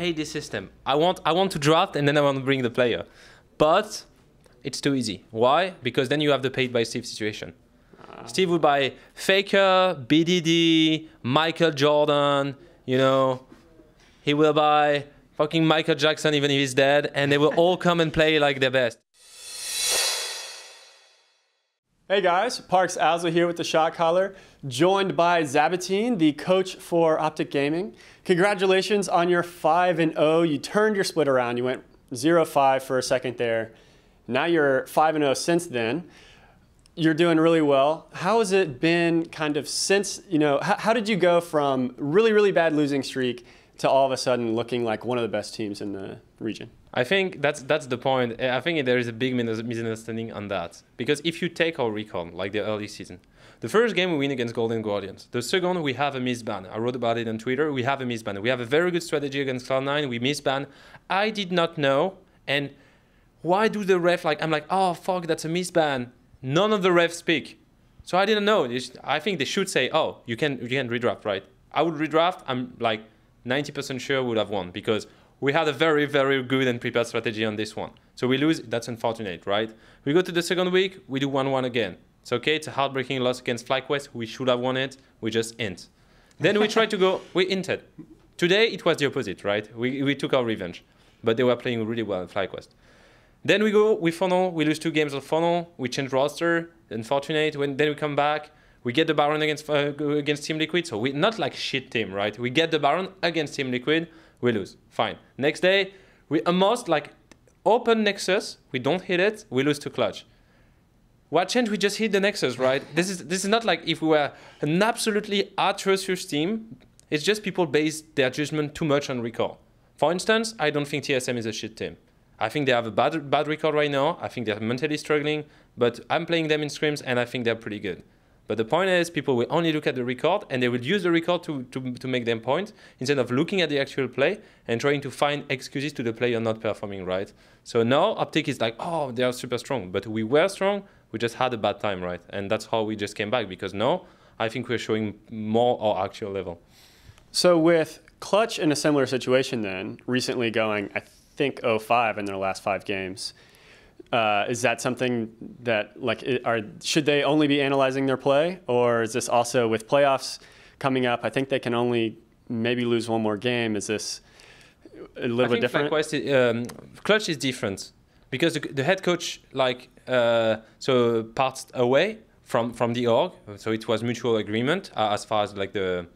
hate this system. I want to draft and then I want to bring the player. But it's too easy. Why? Because then you have the paid by Steve situation. Steve would buy Faker, BDD, Michael Jordan, you know. He will buy fucking Michael Jackson even if he's dead, and they will all come and play like their best. Hey guys, Parks Owsley here with the Shotcaller, joined by Zaboutine, the coach for OpTic Gaming. Congratulations on your 5-0. You turned your split around. You went 0-5 for a second there. Now you're 5-0 since then. You're doing really well. How has it been kind of since, you know, how did you go from really, really bad losing streak to all of a sudden looking like one of the best teams in the region? I think that's the point. I think there is a big misunderstanding on that. Because if you take our record, like the early season, the first game we win against Golden Guardians. The second, we have a misban. I wrote about it on Twitter. We have a misban. We have a very good strategy against Cloud9. We misban. I did not know. And why do the ref I'm like, oh, fuck, that's a misban. None of the refs speak. So I didn't know. I think they should say, oh, you can redraft, right? I would redraft. I'm like 90% sure we would have won because we had a very, very good and prepared strategy on this one. So we lose. That's unfortunate, right? We go to the second week. We do 1-1 again. It's okay. It's a heartbreaking loss against FlyQuest. We should have won it. We just int. Then we tried to go. We inted. Today, it was the opposite, right? We took our revenge. But they were playing really well at FlyQuest. Then we go, we funnel, we lose 2 games of funnel, we change roster, unfortunate. Then we come back, we get the Baron against Team Liquid, so we're not like shit team, right? We get the Baron against Team Liquid, we lose, fine. Next day, we almost like open Nexus, we don't hit it, we lose to Clutch. What changed? We just hit the Nexus, right? This is not like if we were an absolutely atrocious team, it's just people base their judgment too much on recall. For instance, I don't think TSM is a shit team. I think they have a bad record right now. I think they're mentally struggling, but I'm playing them in scrims and I think they're pretty good. But the point is people will only look at the record and they will use the record to make them point instead of looking at the actual play and trying to find excuses to the player not performing right. So now OpTic is like, oh, they are super strong, but we were strong. We just had a bad time, right? And that's how we just came back because now I think we're showing more our actual level. So with Clutch in a similar situation then, recently going, I think 0-5 in their last 5 games. Is that something that should they only be analyzing their play, or is this also with playoffs coming up? I think they can only maybe lose 1 more game. Is this a little bit different? Clutch is different because the head coach so parts away from the org, so it was mutual agreement as far as like the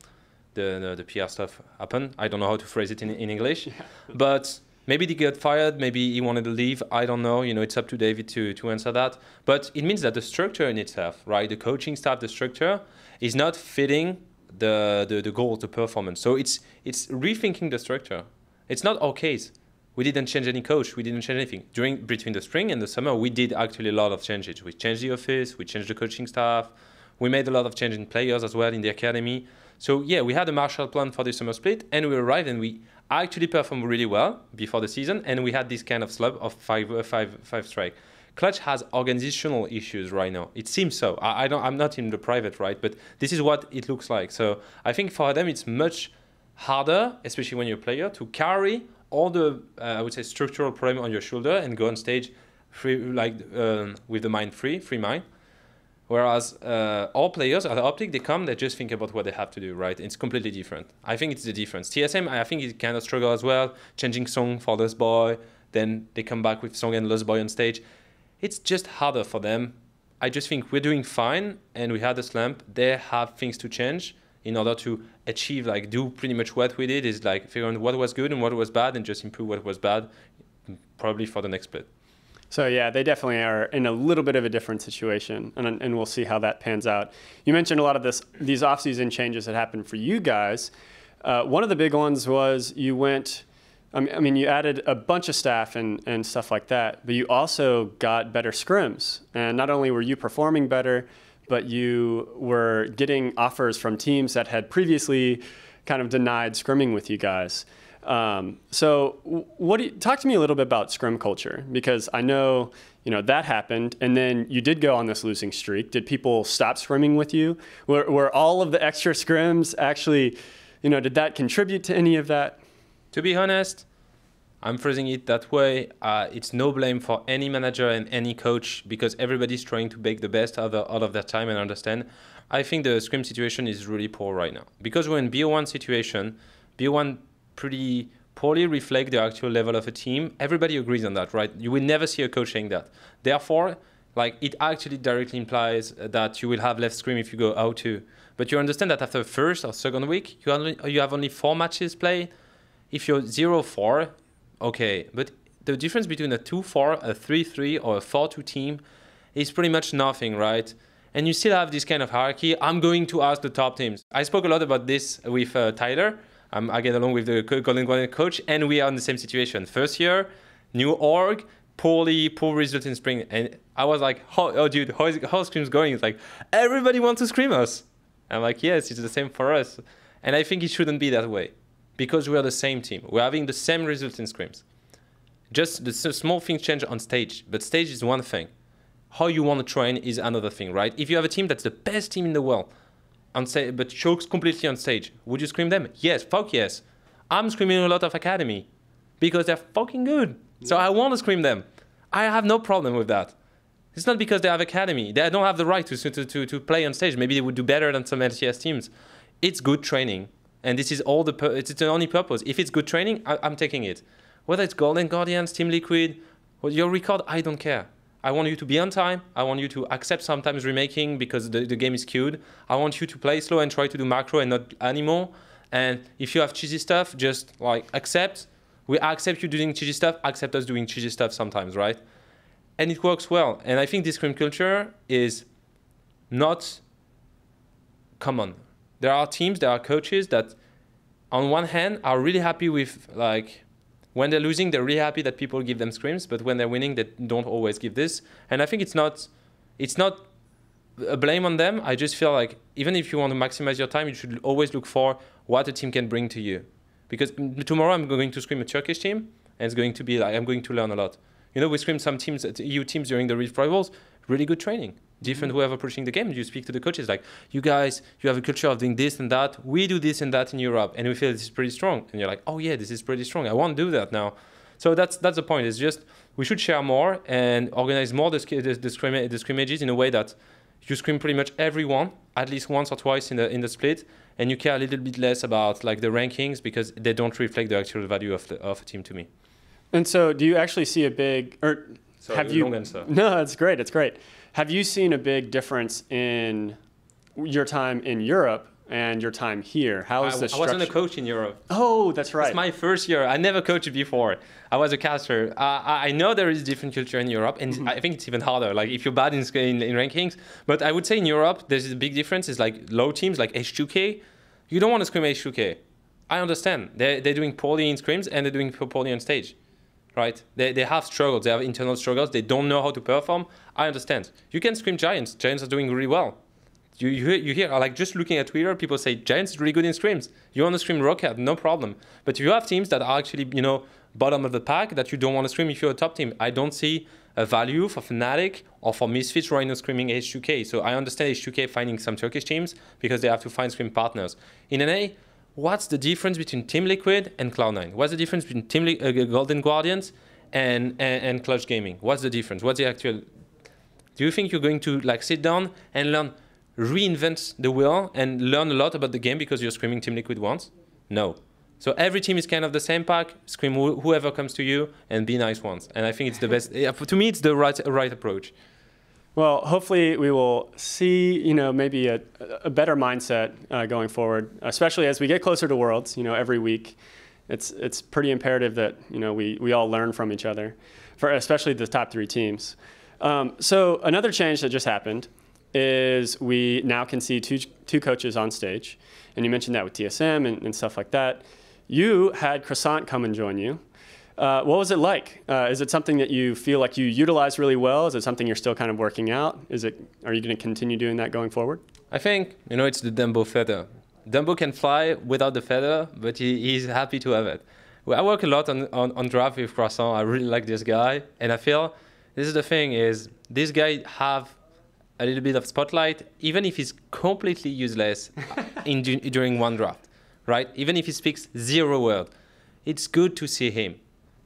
PR stuff happened. I don't know how to phrase it in English, but. Maybe they got fired, maybe he wanted to leave, I don't know, you know, it's up to David to answer that. But it means that the structure in itself, right, the coaching staff, the structure, is not fitting the goals, the performance. So it's rethinking the structure. It's not our case. We didn't change any coach, we didn't change anything. Between the spring and the summer, we did actually a lot of changes. We changed the office, we changed the coaching staff, we made a lot of change in players as well in the academy. So yeah, we had a Marshall plan for the summer split, and we arrived and we actually performed really well before the season, and we had this kind of slump of five strike. Clutch has organizational issues right now. It seems so. I'm not in the private, right? But this is what it looks like. So I think for them it's much harder, especially when you're a player, to carry all the I would say structural problem on your shoulder and go on stage free, with the mind free mind. Whereas all players at OpTic, they come, they just think about what they have to do, right? It's completely different. I think it's the difference. TSM, I think it kind of struggle as well, changing song for Lost Boy, then they come back with song and Lost Boy on stage. It's just harder for them. I just think we're doing fine, and we had a slump. They have things to change in order to achieve, do pretty much what we did, is figure out what was good and what was bad, and just improve what was bad, probably for the next split. So yeah, they definitely are in a little bit of a different situation, and we'll see how that pans out. You mentioned a lot of these off-season changes that happened for you guys. One of the big ones was you went, you added a bunch of staff and stuff like that, but you also got better scrims. And not only were you performing better, but you were getting offers from teams that had previously kind of denied scrimming with you guys. So talk to me a little bit about scrim culture, because I know, that happened, and then you did go on this losing streak. Did people stop scrimming with you? Were all of the extra scrims actually, did that contribute to any of that? To be honest, I'm phrasing it that way. It's no blame for any manager and any coach because everybody's trying to make the best out of their time and understand. I think the scrim situation is really poor right now because we're in BO1 situation. BO1 pretty poorly reflect the actual level of a team. Everybody agrees on that, right? You will never see a coach saying that. Therefore, like it actually directly implies that you will have less scrim if you go O2. But you understand that after first or second week, you have only 4 matches played. If you're 0-4, okay. But the difference between a 2-4, a 3-3, or a 4-2 team is pretty much nothing, right? And you still have this kind of hierarchy. I'm going to ask the top teams. I spoke a lot about this with Tyler. I get along with the Golden Guardian coach, and we are in the same situation. First year, new org, poor result in spring. And I was like, oh dude, how scrim's going? It's like, everybody wants to scrim us. I'm like, yes, it's the same for us. And I think it shouldn't be that way because we are the same team. We're having the same result in scrims. Just the small things change on stage, but stage is one thing. How you want to train is another thing, right? If you have a team that's the best team in the world, but chokes completely on stage, would you scrim them? Yes, fuck yes. I'm screaming a lot of academy because they're fucking good. So I want to scream them. I have no problem with that. It's not because they have academy. They don't have the right to play on stage. Maybe they would do better than some LCS teams. It's good training. And this is it's the only purpose. If it's good training, I'm taking it. Whether it's Golden Guardians, Team Liquid, or your record, I don't care. I want you to be on time. I want you to accept sometimes remaking because the game is queued. I want you to play slow and try to do macro and not animal. And if you have cheesy stuff, just like accept. We accept you doing cheesy stuff, accept us doing cheesy stuff sometimes, right? And it works well. And I think this scrim culture is not common. There are teams, there are coaches that on one hand are really happy with like, when they're losing, they're really happy that people give them scrims, but when they're winning, they don't always give this. And I think it's not a blame on them. I just feel like even if you want to maximize your time, you should always look for what a team can bring to you. Because tomorrow I'm going to scrim a Turkish team, and it's going to be like, I'm going to learn a lot. You know, we scrim some teams, EU teams during the Rift Rivals, really good training. Different whoever pushing the game, you speak to the coaches like, you guys, you have a culture of doing this and that. We do this and that in Europe, and we feel this is pretty strong. And you're like, oh yeah, this is pretty strong. I want to do that now. So that's the point. It's just we should share more and organize more the scrimmages in a way that you scrim pretty much everyone at least once or twice in the split, and you care a little bit less about like the rankings because they don't reflect the actual value of a team to me. And so, do you actually see a big Sorry, have you? Long answer. No, it's great. It's great. Have you seen a big difference in your time in Europe and your time here? How is the structure? I wasn't a coach in Europe. Oh, that's right. It's my first year. I never coached before. I was a caster. I know there is different culture in Europe, and I think it's even harder. Like if you're bad in rankings, but I would say in Europe there's a big difference. Is like low teams like H2K. You don't want to scrim H2K. I understand. They're doing poorly in scrims and they're doing poorly on stage. Right? They have struggles. They have internal struggles. They don't know how to perform. I understand. You can scrim Giants. Giants are doing really well. You hear, like just looking at Twitter, people say Giants is really good in scrims. You want to scrim Rocket, no problem. But you have teams that are actually, bottom of the pack that you don't want to scrim if you're a top team. I don't see a value for Fnatic or for Misfits right now screaming H2K. So I understand H2K finding some Turkish teams because they have to find scrim partners. In NA, what's the difference between Team Liquid and Cloud9? What's the difference between Golden Guardians and Clutch Gaming? What's the difference? What's the actual? Do you think you're going to like sit down and reinvent the wheel and learn a lot about the game because you're screaming Team Liquid once? No. So every team is kind of the same pack. Scream whoever comes to you and be nice once. And I think it's the best. To me, it's the right approach. Well, hopefully we will see, maybe a better mindset going forward, especially as we get closer to Worlds. Every week, it's pretty imperative that we all learn from each other, for especially the top 3 teams. So another change that just happened is we now can see two coaches on stage, and you mentioned that with TSM and stuff like that. You had Croissant come and join you. What was it like? Is it something that you feel like you utilize really well? Is it something you're still kind of working out? Are you going to continue doing that going forward? I think, it's the Dumbo feather. Dumbo can fly without the feather, but he's happy to have it. I work a lot on draft with Croissant. I really like this guy. And I feel this is the thing is this guy have a little bit of spotlight, even if he's completely useless during one draft, right? Even if he speaks 0 word. it's good to see him.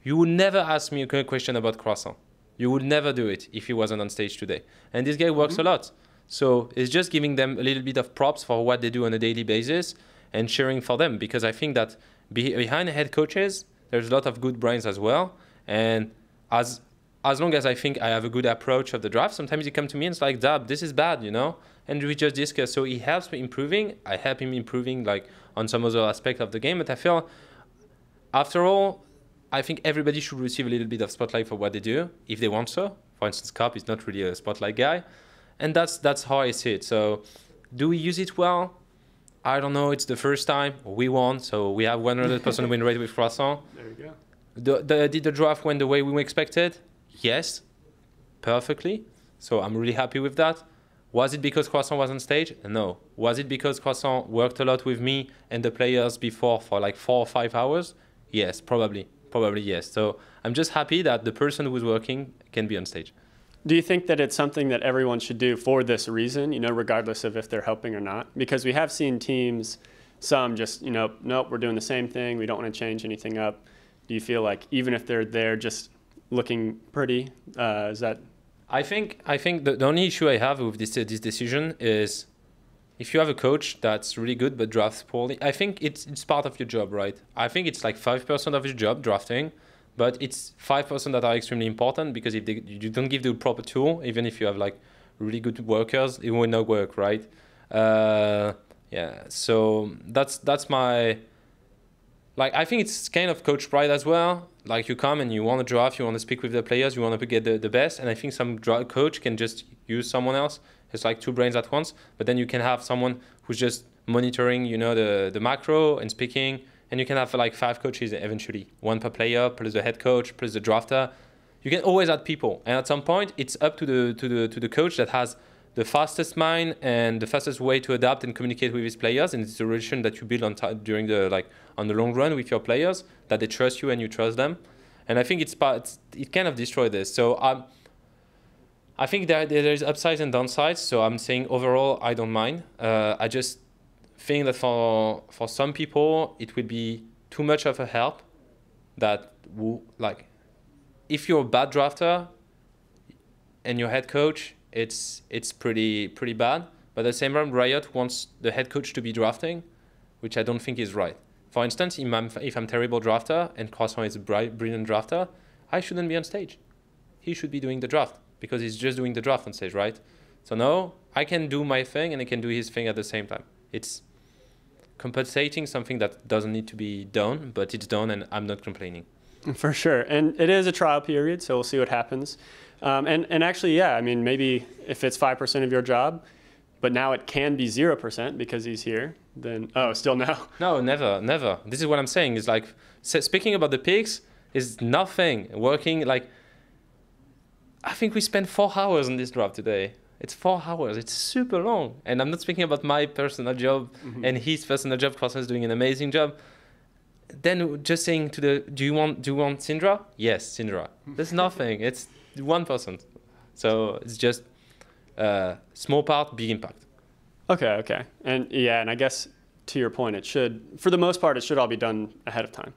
You would never ask me a question about Croissant. You would never do it if he wasn't on stage today. And this guy works a lot. So it's just giving them a little bit of props for what they do on a daily basis and cheering for them, because I think that behind head coaches, there's a lot of good brains as well. And as long as I think I have a good approach of the draft, sometimes he come to me and it's like, Zab, this is bad, and we just discuss. So he helps me improving. I help him improving like on some other aspect of the game. But I feel, after all, I think everybody should receive a little bit of spotlight for what they do, if they want so. For instance, Cop is not really a spotlight guy. And that's how I see it. So do we use it well? I don't know. It's the first time. We won, so we have 100% win rate with Croissant. There you go. Did the draft went the way we expected? Yes, perfectly. So I'm really happy with that. Was it because Croissant was on stage? No. Was it because Croissant worked a lot with me and the players before for like 4 or 5 hours? Yes, probably. Probably yes. So I'm just happy that the person who's working can be on stage. Do you think that it's something that everyone should do for this reason, regardless of if they're helping or not? Because we have seen teams, some just, nope, we're doing the same thing. We don't want to change anything up. Do you feel like even if they're there just looking pretty, is that? I think the only issue I have with this decision is if you have a coach that's really good but drafts poorly, I think it's part of your job, right? I think it's like 5% of your job, drafting. But it's 5% that are extremely important, because if you don't give the proper tool, even if you have like really good workers, it will not work, right? So that's my, like, I think it's kind of coach pride as well. Like, you come and you want to draft, you want to speak with the players, you want to get the best, and I think some coach can just use someone else. It's like two brains at once, but then you can have someone who's just monitoring, the macro and speaking. And you can have like 5 coaches eventually, 1 per player, plus the head coach, plus the drafter. You can always add people, and at some point, it's up to the coach that has the fastest mind and the fastest way to adapt and communicate with his players. And it's the relation that you build on the long run with your players, that they trust you and you trust them. And I think it kind of destroyed this. So I think there's upsides and downsides. So I'm saying overall, I don't mind. I just think that for some people it would be too much of a help, that if you're a bad drafter and your head coach, it's pretty bad. But at the same time, Riot wants the head coach to be drafting, which I don't think is right. For instance, if I'm terrible drafter and Croissant is a brilliant drafter, I shouldn't be on stage. He should be doing the draft, because he's just doing the draft on stage, right? So no, I can do my thing and he can do his thing at the same time. It's compensating something that doesn't need to be done, but it's done, and I'm not complaining. For sure. And it is a trial period, so we'll see what happens. And actually, yeah, I mean, maybe if it's 5% of your job, but now it can be 0% because he's here, then, still no? No, never. This is what I'm saying. It's like, speaking about the picks is nothing. Working, like, I think we spent 4 hours on this draft today. It's 4 hours. It's super long. And I'm not speaking about my personal job and his personal job. Croissant is doing an amazing job. Then just saying do you want Syndra? Yes, Syndra. There's nothing. It's 1%. So it's just small part, big impact. Okay. And I guess to your point, it should, for the most part, it should all be done ahead of time.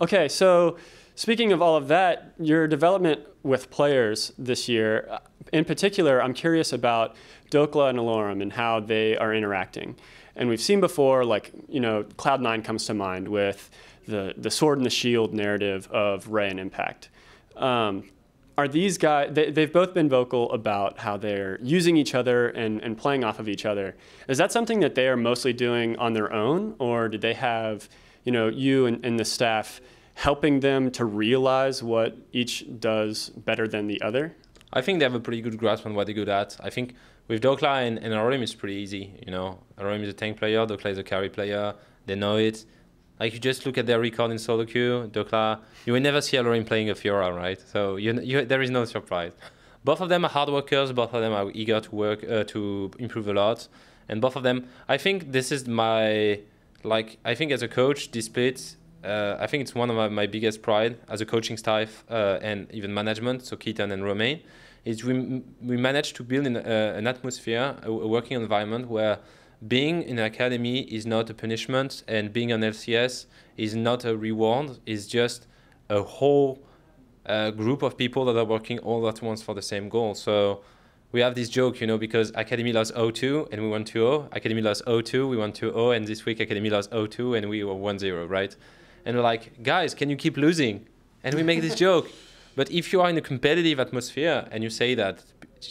Okay, so speaking of all of that, your development with players this year, in particular, I'm curious about Dokla and Alorum and how they are interacting. And we've seen before, like, Cloud9 comes to mind with the sword and the shield narrative of Ray and Impact. Are these guys, they've both been vocal about how they're using each other and playing off of each other. Is that something that they are mostly doing on their own, or did they have, you and the staff helping them to realize what each does better than the other? I think they have a pretty good grasp on what they're good at. I think with Dokla and Alorum, it's pretty easy. Alorum is a tank player, Dokla is a carry player. They know it. Like, you just look at their record in solo queue, Dokla, you will never see Alorum playing a Fiora, right? So there is no surprise. Both of them are hard workers. Both of them are eager to work, to improve a lot. And both of them, I think this is I think as a coach, this split, I think it's one of my biggest pride as a coaching staff and even management, so Keaton and Romain, is we managed to build an atmosphere, a working environment where being in an academy is not a punishment, and being an LCS is not a reward. It's just a whole group of people that are working all at once for the same goal. So we have this joke, because Academy lost 0-2 and we won 2-0. Academy lost 0-2, we won 2-0, and this week Academy lost 0-2 and we were 1-0, right? And we're like, guys, can you keep losing? And we make this joke. But if you are in a competitive atmosphere and you say that,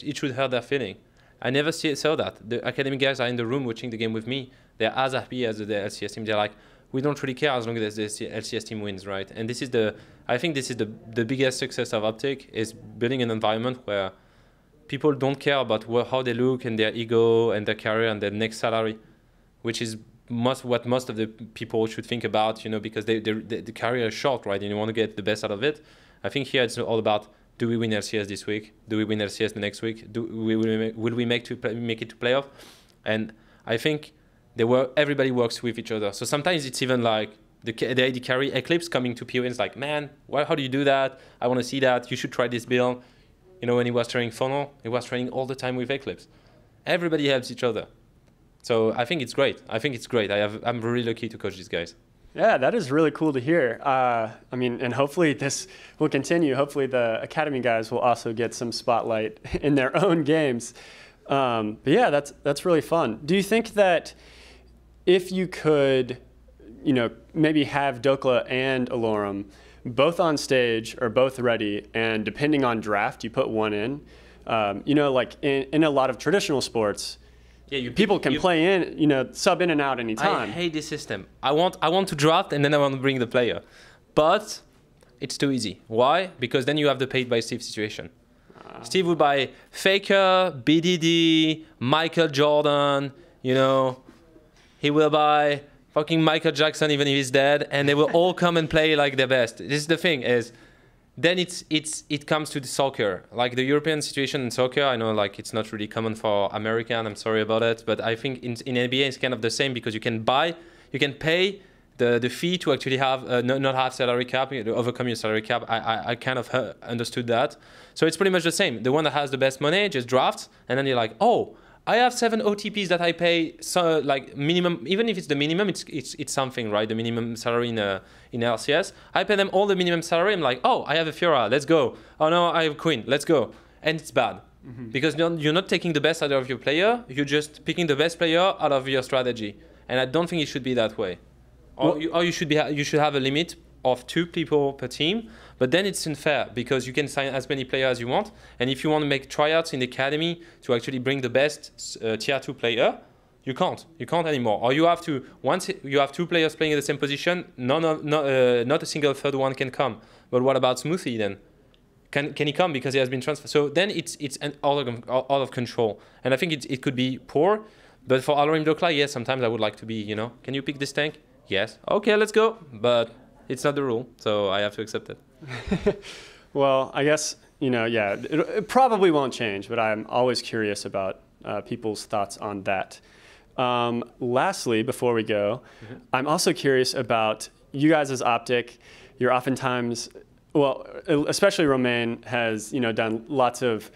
it should hurt their feeling. I never saw that. The Academy guys are in the room watching the game with me. They're as happy as the LCS team. They're like, we don't really care as long as the LCS team wins, right? And I think this is the biggest success of OpTic, is building an environment where people don't care about how they look and their ego and their career and their next salary, which is what most of the people should think about, because the career is short, right? And you want to get the best out of it. I think here it's all about, do we win LCS this week? Do we win LCS the next week? Will we make it to playoff? And I think everybody works with each other. So sometimes it's even like the AD carry Eclipse coming to PO and it's like, man, how do you do that? I want to see that. You should try this build. When he was training Funnel, he was training all the time with Eclipse. Everybody helps each other. So I think it's great. I'm really lucky to coach these guys. Yeah, that is really cool to hear. And hopefully this will continue. Hopefully the Academy guys will also get some spotlight in their own games. But yeah, that's really fun. Do you think that if you could, maybe have Dokla and Alorum both on stage or both ready, and depending on draft, you put one in, like in a lot of traditional sports, people can play in, sub in and out anytime. I hate this system. I want to draft and then I want to bring the player. But it's too easy. Why? Because then you have the paid by Steve situation. Steve would buy Faker, BDD, Michael Jordan, he will buy fucking Michael Jackson even if he's dead, and they will all come and play like their best. This is the thing, is then it comes to the soccer. Like the European situation in soccer, I know like it's not really common for American, I'm sorry about it, but I think in NBA it's kind of the same, because you can pay the fee to actually have not have salary cap, overcome your salary cap. I kind of understood that. So it's pretty much the same. The one that has the best money just drafts, and then you're like, oh, I have 7 OTPs that I pay, so like minimum, even if it's the minimum, it's something, right? The minimum salary in LCS. I pay them all the minimum salary. I'm like, oh, I have a Fiora, let's go. Oh no, I have Queen, let's go. And it's bad, because you're not taking the best out of your player. You're just picking the best player out of your strategy. And I don't think it should be that way. You should have a limit of 2 people per team, but then it's unfair, because you can sign as many players as you want, and if you want to make tryouts in the academy to actually bring the best tier 2 player, you can't anymore. Or you have to, once you have 2 players playing in the same position, not a single third one can come. But what about Smoothie then? Can he come because he has been transferred? So then it's out of control, and I think it could be poor. But for Alorim Dokla, yes, sometimes I would like to be, can you pick this tank? Yes, okay, let's go. But it's not the rule, so I have to accept it. Well, I guess, it probably won't change, but I'm always curious about people's thoughts on that. Lastly, before we go, I'm also curious about you guys as OpTic. You're oftentimes, well, especially Romain has, done lots of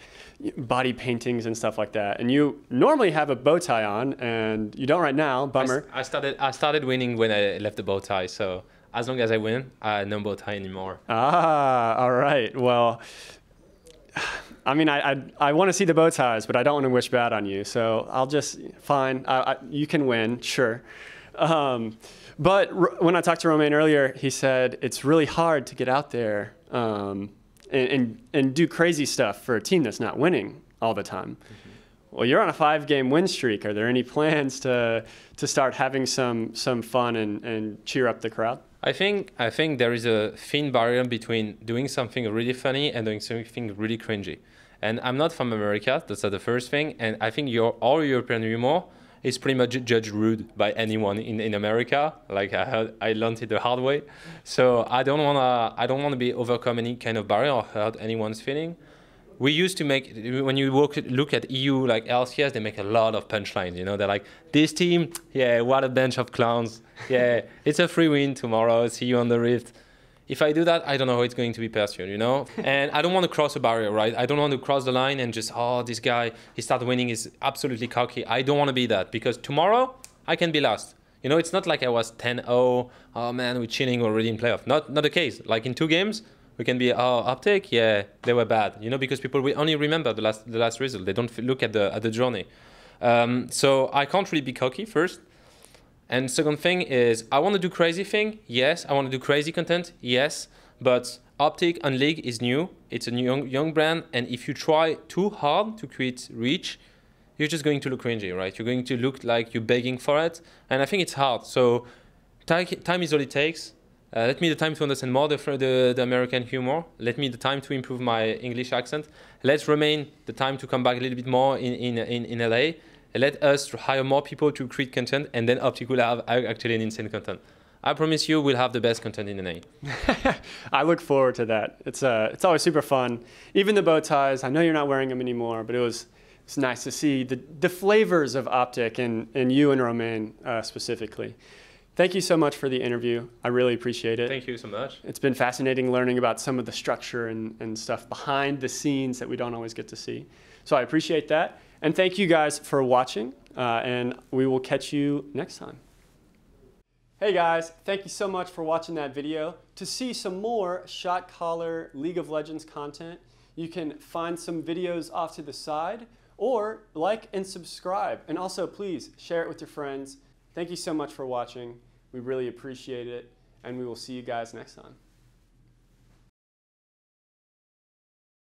body paintings and stuff like that. And you normally have a bow tie on, and you don't right now. Bummer. I started winning when I left the bow tie, so as long as I win, no bow tie anymore. Ah, all right. Well, I want to see the bow ties, but I don't want to wish bad on you. So I'll just, fine. You can win, sure. But when I talked to Romain earlier, he said it's really hard to get out there and do crazy stuff for a team that's not winning all the time. Well, you're on a 5-game win streak. Are there any plans to start having some fun and cheer up the crowd? I think there is a thin barrier between doing something really funny and doing something really cringy. And I'm not from America, that's the first thing. And I think all European humor is pretty much judged rude by anyone in America. Like I learned it the hard way. So I don't wanna be overcome any kind of barrier or hurt anyone's feeling. We used to make, when you look at EU, like LCS, they make a lot of punchlines, They're like, this team, yeah, what a bunch of clowns. Yeah, it's a free win tomorrow, see you on the Rift. If I do that, I don't know how it's going to be pursued, you know? And I don't want to cross a barrier, right? I don't want to cross the line and just, oh, this guy, he started winning, is absolutely cocky. I don't want to be that, because tomorrow I can be last. You know, it's not like I was 10-0, oh man, we're chilling already in playoff. Not the case. Like in 2 games, we can be, oh, OpTic, yeah, they were bad. You know, because people will only remember the last result. They don't look at the journey. So I can't really be cocky, first. And second thing is, I want to do crazy thing, yes. I want to do crazy content, yes. But OpTic on League is new. It's a new young brand. And if you try too hard to create reach, you're just going to look cringy, right? You're going to look like you're begging for it. And I think it's hard. So time is all it takes. Let me the time to understand more the American humor. Let me the time to improve my English accent. Let's remain the time to come back a little bit more in LA. Let us hire more people to create content, and then OpTic will have actually an insane content. I promise you we'll have the best content in NA. I look forward to that. It's always super fun. Even the bow ties, I know you're not wearing them anymore, but it's nice to see the flavors of OpTic and you and Romain specifically. Thank you so much for the interview. I really appreciate it. Thank you so much. It's been fascinating learning about some of the structure and stuff behind the scenes that we don't always get to see. So I appreciate that. And thank you guys for watching, and we will catch you next time. Hey guys, thank you so much for watching that video. To see some more Shotcaller League of Legends content, you can find some videos off to the side, or like and subscribe. And also, please share it with your friends. Thank you so much for watching. We really appreciate it, and we will see you guys next time.